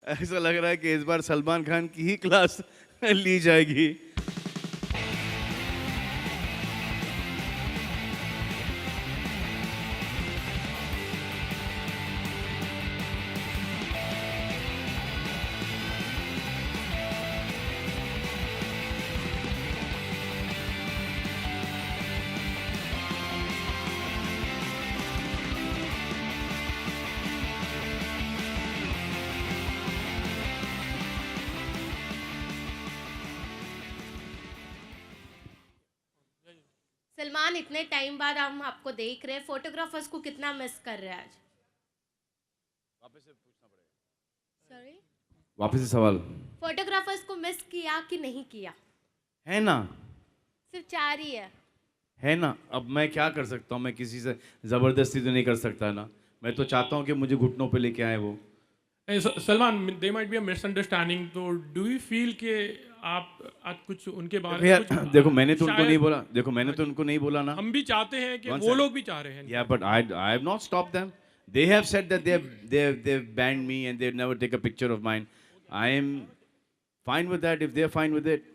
ऐसा लग रहा है कि इस बार सलमान खान की ही क्लास ली जाएगी। सलमान, इतने टाइम बाद हम आपको देख रहे हैं, फोटोग्राफर्स को कितना मिस कर रहे हैं आज? वापस से पूछना पड़ेगा। सॉरी, वापस से सवाल फोटोग्राफर्स को मिस किया कि नहीं किया? है ना। सिर्फ 4 ही है ना, अब मैं क्या कर सकता हूँ? मैं किसी से ज़बरदस्ती तो नहीं कर सकता ना। मैं तो चाहता हूँ कि मुझे घुटनों पे लेके आए वो। Salman, they might be a misunderstanding, तो डू यू फील कि आप आज कुछ उनके बारे में भैया कुछ देखो, मैंने तो उनको शायद नहीं बोला। देखो, मैंने हाँ तो जी, उनको नहीं बोला ना। हम भी चाहते हैं कि One वो second. लोग भी चाह रहे हैं। Yeah, but I have not stopped them. They have said that they've banned me and they'll never take a picture of mine. I am fine with that if they're fine with it.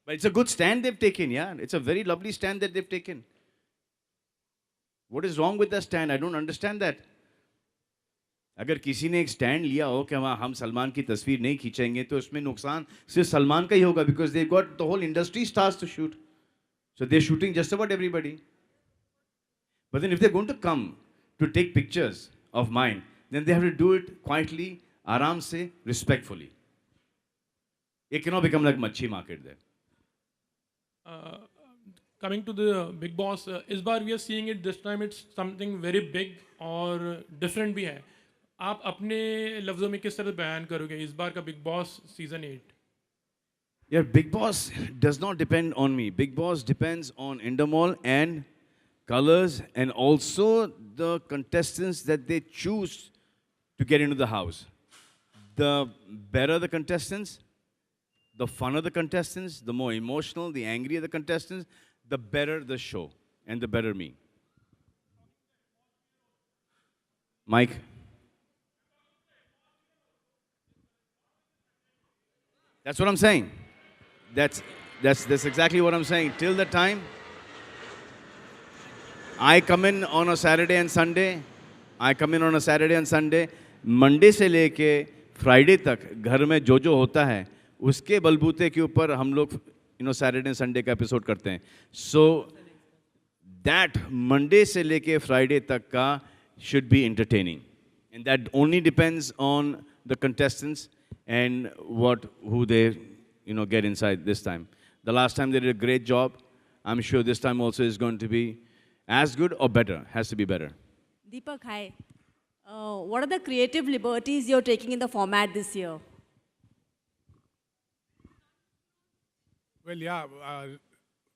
But it's a good stand they've taken, yeah. It's a very lovely stand that they've taken. What is wrong with that stand? I don't understand that. अगर किसी ने एक stand लिया हो कि हम सलमान की तस्वीर नहीं खींचेंगे, तो उसमें नुकसान सिर्फ सलमान का ही होगा, because they got the whole industry stars to shoot, so they shooting just about everybody. But then if they're going to come to take pictures of mine, then they have to do it quietly, आराम से, respectfully. It cannot become like मच्छी market there. Coming to the Bigg Boss, इस बार we are seeing it, this time it's something very big और different भी है. आप अपने लफ्ज़ों में किस तरह बयान करोगे इस बार का big boss season 8? Yeah, Big Boss does not depend on me. Big Boss depends on Endemol and Colors and also the contestants that they choose to get into the house. The better the contestants, the funner the contestants, the more emotional, the angrier the contestants, the better the show and the better me. Mike? That's what I'm saying. That's exactly what I'm saying. Till the time I come in on a Saturday and Sunday, Monday से लेके Friday तक घर में जो जो होता है उसके बलबूते के ऊपर हम लोग सैटरडे एंड संडे का एपिसोड करते हैं. सो दैट मंडे से लेके फ्राइडे तक का should be entertaining, and that only depends on the contestants and who they get inside this time. The last time they did a great job. I'm sure this time also is going to be as good or better. Has to be better. Deepak, hi. What are the creative liberties you're taking in the format this year? Well, yeah,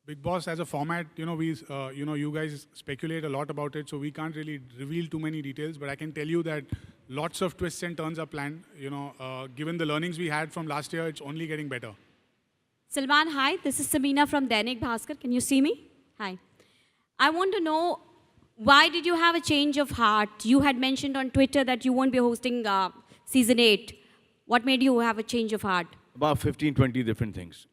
Big Boss as a format, you guys speculate a lot about it, so we can't really reveal too many details. But I can tell you that lots of twists and turns are planned. Given the learnings we had from last year, it's only getting better. Salman, hi. This is Samina from Dainik Bhaskar. Can you see me? Hi. I want to know, why did you have a change of heart? You had mentioned on Twitter that you won't be hosting season 8. What made you have a change of heart? About 15, 20 different things.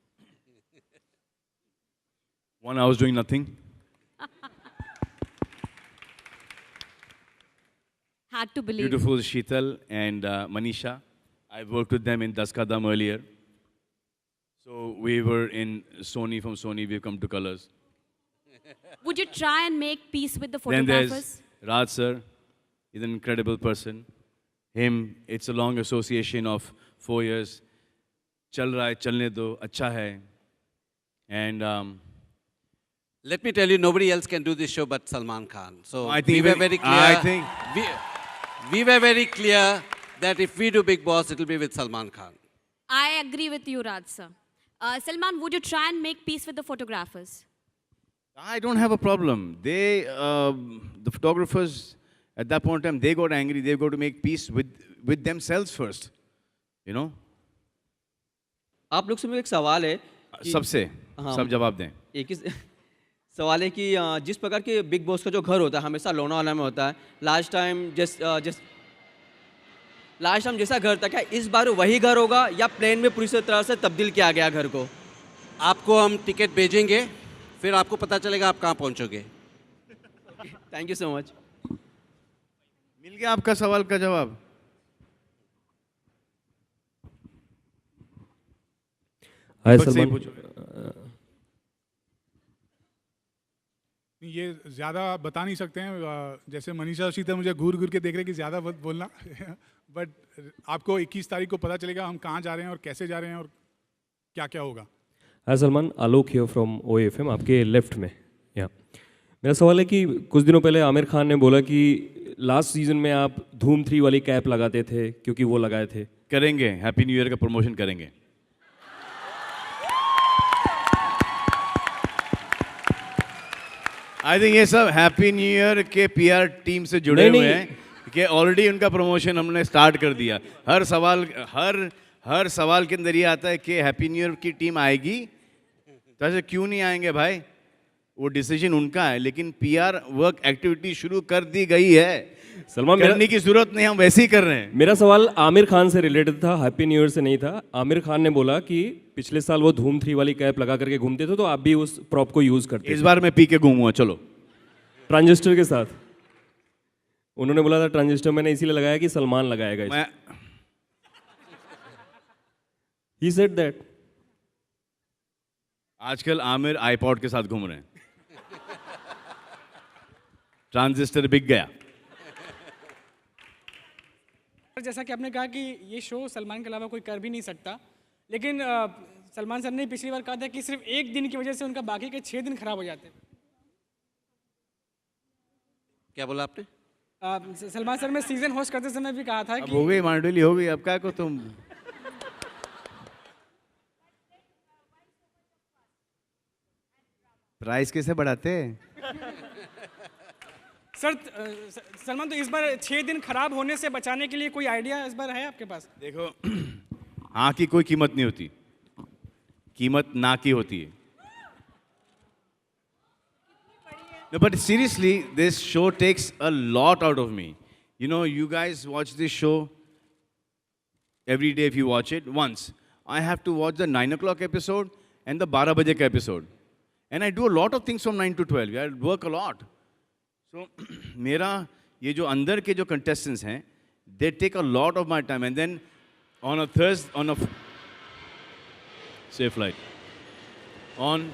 One, I was doing nothing. Hard to believe. Beautiful Sheetal and Manisha. I worked with them in Das Ka Dam earlier. So we were in Sony. From Sony, we've come to Colors. Would you try and make peace with the Then photographers? there's Raj sir. He's an incredible person. Him, it's a long association of 4 years. Chal raha hai, chalne do, acha hai. And Let me tell you, nobody else can do this show but Salman Khan. So I think we were very clear. I think we were very clear that if we do Big Boss, it will be with Salman Khan. I agree with you, Raj sir. Salman, would you try and make peace with the photographers? I don't have a problem. The photographers, at that point in time, they got angry. They got to make peace with themselves first. आप लोग से मेरा एक सवाल है कि सबसे सब जवाब दें. एक ही सवाल है कि जिस प्रकार के बिग बॉस का जो घर होता है हमेशा लोनावाला में होता है. लास्ट टाइम लास्ट टाइम जैसा घर था, क्या इस बार वही घर होगा या प्लेन में पूरी तरह से तब्दील किया गया घर को? आपको हम टिकट भेजेंगे, फिर आपको पता चलेगा आप कहाँ पहुँचोगे। Thank you so much. मिल गया आपका सवाल का जवाब। हाय दीपक से ही सलमान। पूछो। ये ज़्यादा बता नहीं सकते हैं, जैसे मनीषा शीतल मुझे घूर घूर के देख रहे हैं कि ज़्यादा मत बोलना बट आपको 21 तारीख को पता चलेगा हम कहाँ जा रहे हैं और कैसे जा रहे हैं और क्या क्या होगा। हाय सलमान, आलोक हियर फ्रॉम OFM, आपके लेफ्ट में। या मेरा सवाल है कि कुछ दिनों पहले आमिर खान ने बोला कि लास्ट सीजन में आप धूम 3 वाली कैप लगाते थे क्योंकि वो लगाए थे। करेंगे, हैप्पी न्यू ईयर का प्रमोशन करेंगे। आई थिंक ये सब हैप्पी न्यू ईयर के PR टीम से जुड़े नहीं, हुए नहीं। हैं कि ऑलरेडी उनका प्रमोशन हमने स्टार्ट कर दिया। हर सवाल के अंदर ये आता है कि हैप्पी न्यू ईयर की टीम आएगी, तो ऐसे क्यों नहीं आएंगे भाई? वो डिसीजन उनका है, लेकिन PR वर्क एक्टिविटी शुरू कर दी गई है। सलमान, करने की जरूरत नहीं, हम वैसे ही कर रहे हैं। मेरा सवाल आमिर खान से रिलेटेड था, हैप्पी न्यू ईयर से नहीं था। आमिर खान ने बोला कि पिछले साल वो धूम 3 वाली कैप लगा करके घूमते थे, तो आप भी उस प्रॉप को यूज करते इस थे बार मैं पी के घूमूंगा, चलो। ट्रांजिस्टर के साथ। उन्होंने बोला था ट्रांजिस्टर मैंने इसीलिए लगाया कि सलमान लगाएगा इसे। मैं ही सेड दैट। आजकल आमिर आईपॉड के साथ घूम रहे हैं। ट्रांजिस्टर बिक गया। जैसा कि आपने कहा कि ये शो सलमान के अलावा कोई कर भी नहीं सकता, लेकिन सलमान सर ने पिछली बार कहा था कि सिर्फ एक दिन की वजह से उनका बाकी के 6 दिन खराब हो जाते हैं। क्या बोला आपने? सलमान सर, मैं सीजन होस्ट करते समय भी कहा था अब कि हो गई मांडली, हो गई, अब क्या को तुम। प्राइस कैसे बढ़ाते? सर सलमान, तो इस बार 6 दिन खराब होने से बचाने के लिए कोई आइडिया इस बार है आपके पास? देखो, हाँ की कोई कीमत नहीं होती, कीमत ना की होती है। No, but seriously, this show takes a lot out of me. You know, you guys watch this show every day if you watch it once. I have to watch the 9 o'clock episode and the 12 baje ka episode. And I do a lot of things from 9 to 12. I work a lot. So, मेरा ये जो अंदर के जो contestants हैं, they take a lot of my time. And then on a Thursday, safe flight, on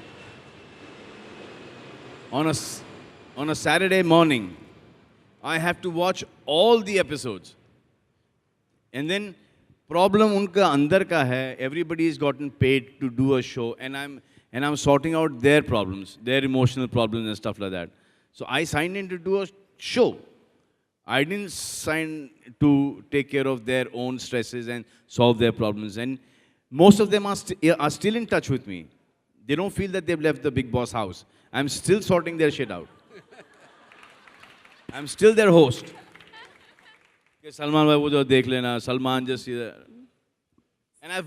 a Saturday morning, I have to watch all the episodes. And then problem unka andar ka hai, everybody is gotten paid to do a show, and I'm sorting out their problems, their emotional problems and stuff like that. So I signed in to do a show. I didn't sign to take care of their own stresses and solve their problems. And most of them are still in touch with me. They don't feel that they've left the Big Boss house. I'm still sorting their shit out. I'm still their host. Okay, Salman bhai, wo jo dekh lena, Salman just see that.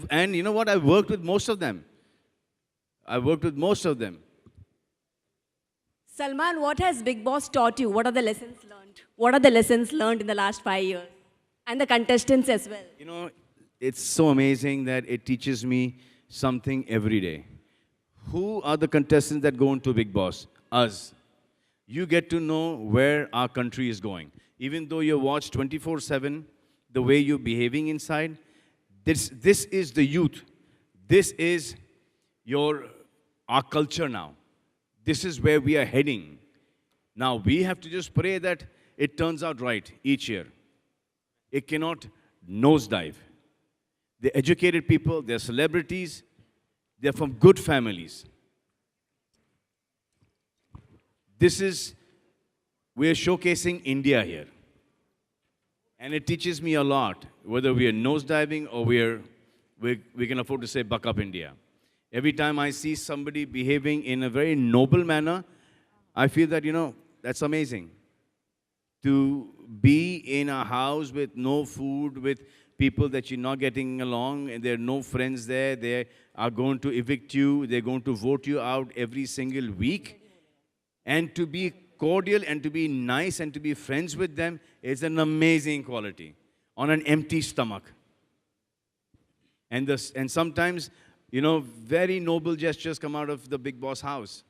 And you know what? I've worked with most of them. Salman, what has Big Boss taught you? What are the lessons learned? What are the lessons learned in the last 5 years? And the contestants as well. You know, it's so amazing that it teaches me something every day. Who are the contestants that go into Big Boss? Us. You get to know where our country is going. Even though you watch 24/7, the way you're behaving inside, this is the youth. This is our culture now. This is where we are heading. Now, we have to just pray that it turns out right each year. It cannot nosedive. They're educated people, they're celebrities, they're from good families. We're showcasing India here. And it teaches me a lot, whether we are nosediving or we can afford to say, buck up India. Every time I see somebody behaving in a very noble manner, I feel that, that's amazing. To be in a house with no food, with people that you're not getting along, and there are no friends there, they are going to evict you, they're going to vote you out every single week. And to be cordial and to be nice and to be friends with them is an amazing quality. on an empty stomach. And sometimes, very noble gestures come out of the Big Boss house.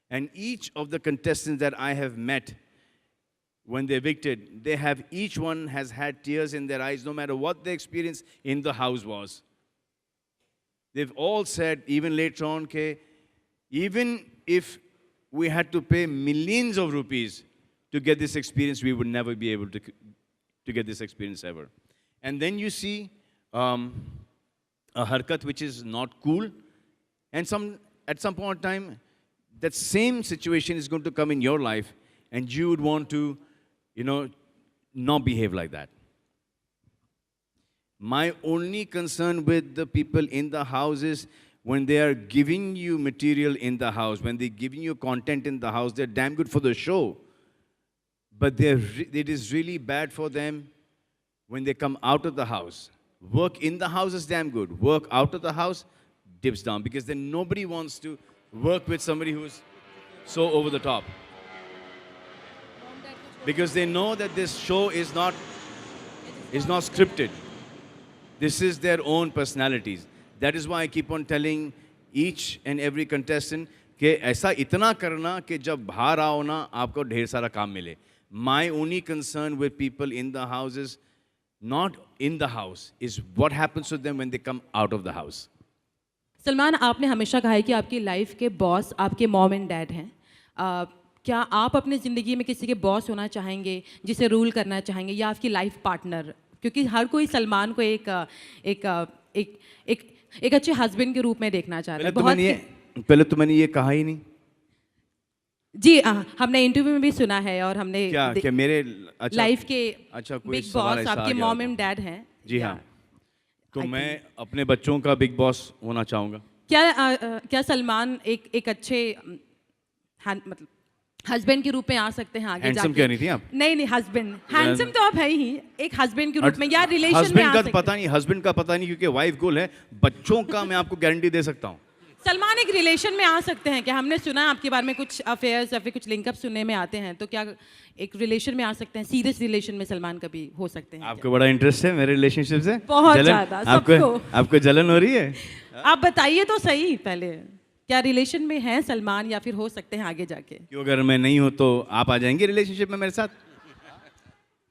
And each of the contestants that I have met, when they're evicted, each one has had tears in their eyes, no matter what the experience in the house was. They've all said, even later on, okay, even if we had to pay millions of rupees to get this experience, we would never be able to get this experience ever. And then you see a harkat which is not cool, and at some point in time, that same situation is going to come in your life, and you would want to, not behave like that. My only concern with the people in the house is when they are giving you material in the house, when they're giving you content in the house, they're damn good for the show. But it is really bad for them when they come out of the house. Work in the house is damn good. Work out of the house dips down, because then nobody wants to work with somebody who's so over the top. Because they know that this show is not scripted. This is their own personalities. That is why I keep on telling each and every contestant कि ऐसा इतना करना कि जब बाहर आओ ना आपको ढेर सारा काम मिले. My only concern with people in the house is not in the house, is what happens to them when they come out of the house. Salman, आपने हमेशा कहा है कि आपकी लाइफ के बॉस आपके मॉम एंड डैड हैं. क्या आप अपनी ज़िंदगी में किसी के बॉस होना चाहेंगे, जिसे रूल करना चाहेंगे, या आपकी लाइफ पार्टनर? क्योंकि हर कोई सलमान को एक अच्छे हस्बैंड के रूप में देखना चाह रहा है. पहले तो मैंने ये कहा ही नहीं. जी हमने इंटरव्यू में भी सुना है, और हमने क्या मेरे लाइफ के बिग बॉस आपके मॉम एंड डैड हैं. जी हाँ, तो मैं अपने बच्चों का बिग बॉस होना चाहूँगा. क्या सलमान एक अच्छे मतलब हस्बैंड के रूप में आ सकते हैं आगे जाके? हैंडसम कह रही थी आप? नहीं, हस्बैंड हैंडसम तो आप है ही, एक हस्बैंड के रूप में या रिलेशन में आ सकते हैं. हस्बैंड का पता नहीं, क्योंकि वाइफ गोल है. बच्चों का मैं आपको गारंटी दे सकता हूँ. सलमान एक रिलेशन में आ सकते हैं क्या? हमने सुना आपके बारे में कुछ अफेयर्स या फिर कुछ लिंकअप सुनने में आते हैं, तो क्या एक रिलेशन में आ सकते हैं? सीरियस रिलेशन में सलमान कभी हो सकते हैं? आपको बड़ा इंटरेस्ट है मेरे रिलेशनशिप से? बहुत ज्यादा. आपको जलन हो रही है? आप बताइए तो सही पहले, क्या रिलेशन में हैं सलमान या फिर हो सकते हैं आगे जाके? क्यों, अगर मैं नहीं हूं तो आप आ जाएंगे रिलेशनशिप में मेरे साथ?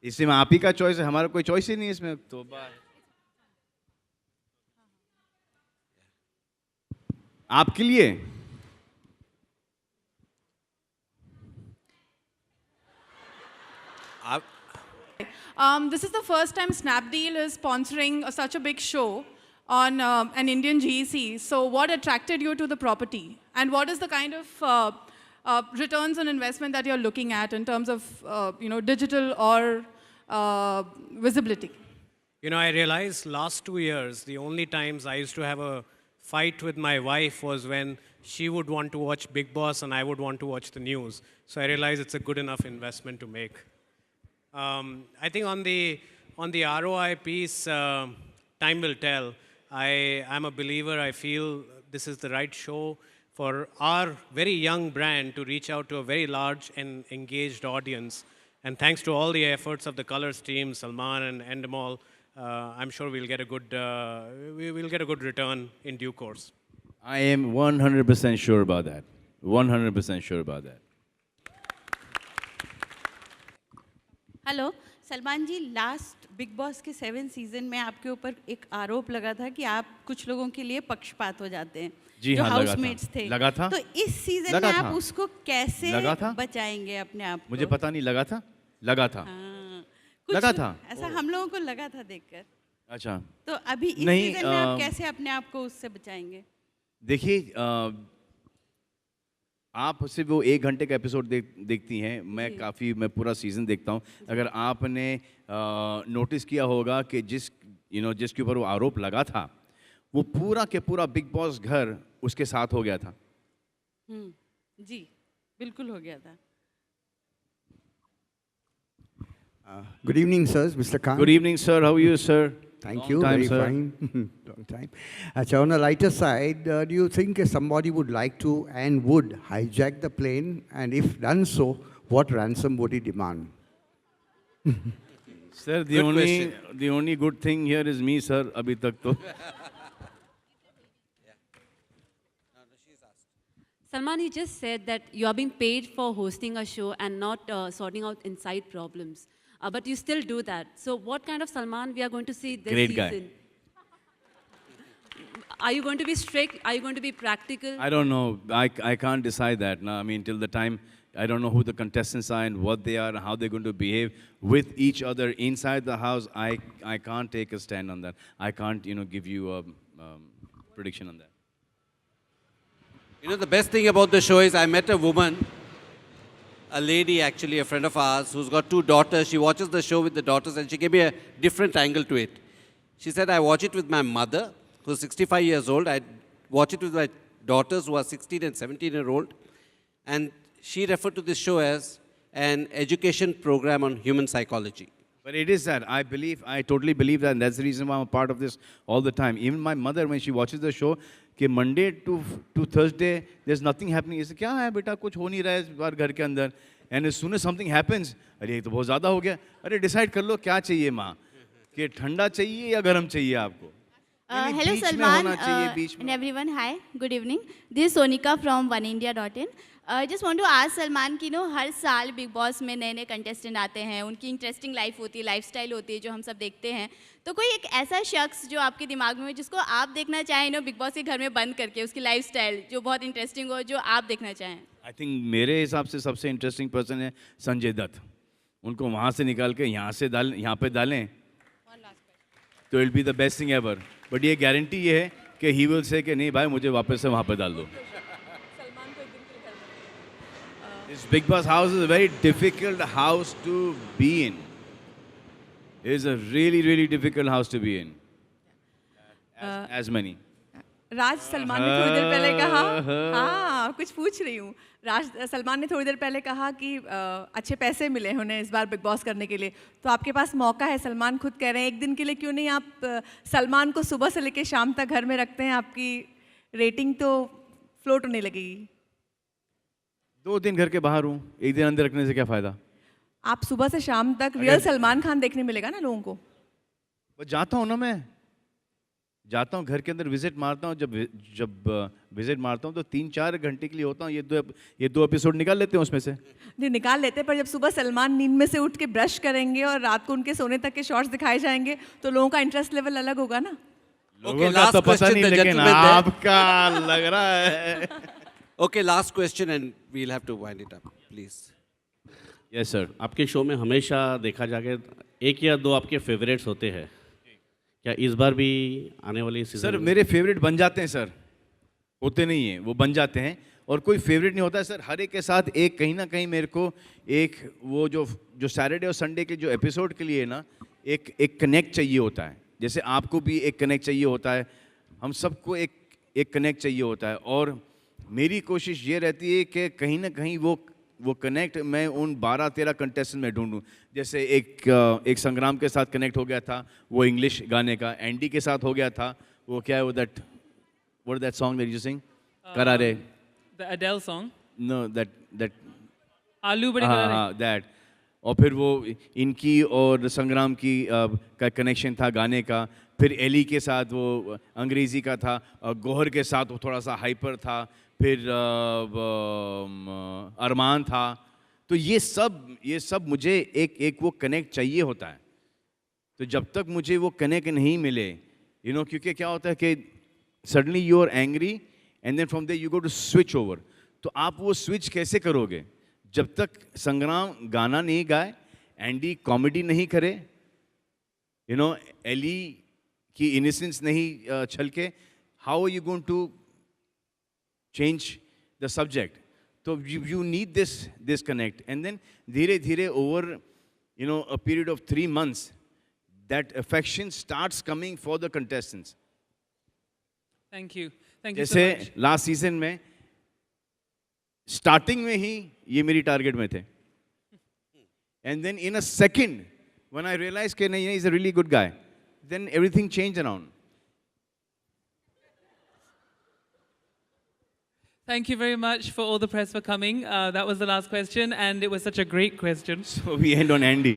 इसमें आप ही का चॉइस है, हमारा कोई चॉइस ही नहीं है इसमें. तो आपके लिए this is the first time Snapdeal is sponsoring such a big show on an Indian GEC. So what attracted you to the property? And what is the kind of returns on investment that you're looking at in terms of digital or visibility? I realized last 2 years, the only times I used to have a fight with my wife was when she would want to watch Big Boss and I would want to watch the news. So I realized it's a good enough investment to make. I think on the ROI piece, time will tell. I'm a believer. I feel this is the right show for our very young brand to reach out to a very large and engaged audience. And thanks to all the efforts of the Colors team, Salman and Endemol, I'm sure we'll get a good return in due course. I am 100% sure about that. 100% sure about that. Hello Salman ji, last Bigg Boss के 7 season में आपके ऊपर एक आरोप लगा था कि आप कुछ लोगों के लिए पक्षपात हो जाते हैं. जी जो हाँ, हाउसमेट्स थे. लगा था. तो इस सीजन में आप उसको कैसे बचाएंगे अपने आप को? मुझे पता नहीं, लगा था. लगा था. ऐसा हम लोगों को लगा था देखकर. अच्छा. तो अभी इस सीजन में आप कैसे अपने आप को उससे बचाएंगे? देखिए, आप सिर्फ वो 1 घंटे का एपिसोड देखती हैं. मैं पूरा सीज़न देखता हूँ. अगर आपने नोटिस किया होगा कि जिसके ऊपर वो आरोप लगा था, वो पूरा के पूरा बिग बॉस घर उसके साथ हो गया था. जी बिल्कुल हो गया था. Good evening, sir. Mr. Khan. Good evening, sir. How are you, sir? Thank you. Very fine. Long time. On the lighter side, do you think somebody would like to and would hijack the plane? And if done so, what ransom would he demand? Sir, the only good thing here is me, sir. अभी तक तो. Salman, you just said that you are being paid for hosting a show and not sorting out inside problems. But you still do that. So what kind of Salman we are going to see this Great season? Are you going to be strict? Are you going to be practical? I don't know. I can't decide that. No, I mean, till the time I don't know who the contestants are and what they are and how they're going to behave with each other inside the house. I can't take a stand on that. I can't, give you a prediction on that. You know, the best thing about the show is I met a woman, a lady actually, a friend of ours, who's got 2 daughters. She watches the show with the daughters and she gave me a different angle to it. She said, I watch it with my mother, who's 65 years old. I watch it with my daughters, who are 16 and 17-year-old. And she referred to this show as an education program on human psychology. But it is that. I totally believe that, and that's the reason why I'm a part of this all the time. Even my mother, when she watches the show, कि Monday to Thursday, there's nothing happening. इसे क्या है बेटा, कुछ हो नहीं रहा है इस बार घर के अंदर. And as soon as something happens, अरे ये तो बहुत ज़्यादा हो गया. अरे decide कर लो क्या चाहिए माँ, कि ठंडा चाहिए या गर्म चाहिए आपको. Hello Salman and everyone. Hi, good evening. This is Sonika from oneindia.in. I just want to ask Salman कि हर साल बिग बॉस में नए नए कंटेस्टेंट आते हैं, उनकी इंटरेस्टिंग लाइफ होती है, लाइफस्टाइल होती है जो हम सब देखते हैं. तो कोई एक ऐसा शख्स जो आपके दिमाग में जिसको आप देखना चाहें बिग बॉस के घर में बंद करके, उसकी लाइफस्टाइल जो बहुत इंटरेस्टिंग हो, जो आप देखना चाहें? आई थिंक मेरे हिसाब से सबसे इंटरेस्टिंग पर्सन है संजय दत्त. उनको वहाँ से निकाल के यहाँ पे डालें तो it be the best thing ever. But ये गारंटी ये है कि ही विल से कि नहीं भाई मुझे वापस से वहाँ पे डाल दो. This Big Boss house is a very difficult house to be in. It is a really, really difficult house to be in. As many. राज सलमान ने थोड़ी देर पहले कहा, हाँ कुछ पूछ रही हूँ. सलमान ने थोड़ी देर पहले कहा कि अच्छे पैसे मिले हैं उन्हें इस बार बिग बॉस करने के लिए. तो आपके पास मौका है, सलमान खुद कह रहे हैं एक दिन के लिए क्यों नहीं आप सलमान को सुबह से लेकर शाम तक घर में रखते हैं, आपकी रेटिंग तो फ्लोट होने लगेगी. 2 दिन घर के बाहर हूँ, 1 दिन अंदर रखने से क्या फ़ायदा? आप सुबह से शाम तक रियल सलमान खान देखने मिलेगा ना लोगों को. बस जाता हूँ ना, मैं जाता हूँ घर के अंदर, विजिट मारता हूँ. जब विजिट मारता हूँ तो 3-4 घंटे के लिए होता हूँ. ये दो एपिसोड निकाल लेते हैं उसमें से. नहीं निकाल लेते, पर जब सुबह सलमान नींद में से उठ के ब्रश करेंगे और रात को उनके सोने तक के शॉट्स दिखाए जाएंगे तो लोगों का इंटरेस्ट लेवल अलग होगा ना. लोगों का तो पता नहीं, लेकिन आपका लग रहा है. Okay, last question and we'll have to wind it up, please. Yes, sir. आपके शो में हमेशा देखा जाके 1 या 2 आपके फेवरेट्स होते हैं. क्या इस बार भी आने वाली सीजन? सर मेरे फेवरेट बन जाते हैं सर, होते नहीं हैं, वो बन जाते हैं. और कोई फेवरेट नहीं होता है सर. हर एक के साथ एक कहीं ना कहीं मेरे को एक वो जो सैटरडे और संडे के जो एपिसोड के लिए ना एक कनेक्ट चाहिए होता है. जैसे आपको भी एक कनेक्ट चाहिए होता है, हम सबको एक कनेक्ट चाहिए होता है. और मेरी कोशिश ये रहती है कि कहीं ना कहीं वो कनेक्ट मैं उन 12-13 कंटेस्टेंट में ढूंढूं. जैसे एक संग्राम के साथ कनेक्ट हो गया था, वो इंग्लिश गाने का. एंडी के साथ हो गया था, वो क्या है वो that song that you sing, करारे, the Adele song. No that आलू बड़े करारे. हाँ दैट. और फिर वो इनकी और संग्राम की का कनेक्शन था गाने का. फिर एली के साथ वो अंग्रेज़ी का था. गौहर के साथ वो थोड़ा सा हाइपर था. फिर अरमान था. तो ये सब मुझे एक वो कनेक्ट चाहिए होता है. तो जब तक मुझे वो कनेक्ट नहीं मिले, क्योंकि क्या होता है कि suddenly you are angry and then from there you go to switch over. तो आप वो स्विच कैसे करोगे जब तक संग्राम गाना नहीं गाए, एंडी कॉमेडी नहीं करे, एली की इनोसेंस नहीं छलके. How are you going to change the subject? So you need this connect, and then धीरे over a period of 3 months, that affection starts coming for the contestants. Thank you so much. जैसे last season में starting में ही ये मेरी target में थे, and then in a second when I realized कि नहीं, he's a really good guy, then everything changed around. Thank you very much for all the press for coming. That was the last question, and it was such a great question. So we end on Andy.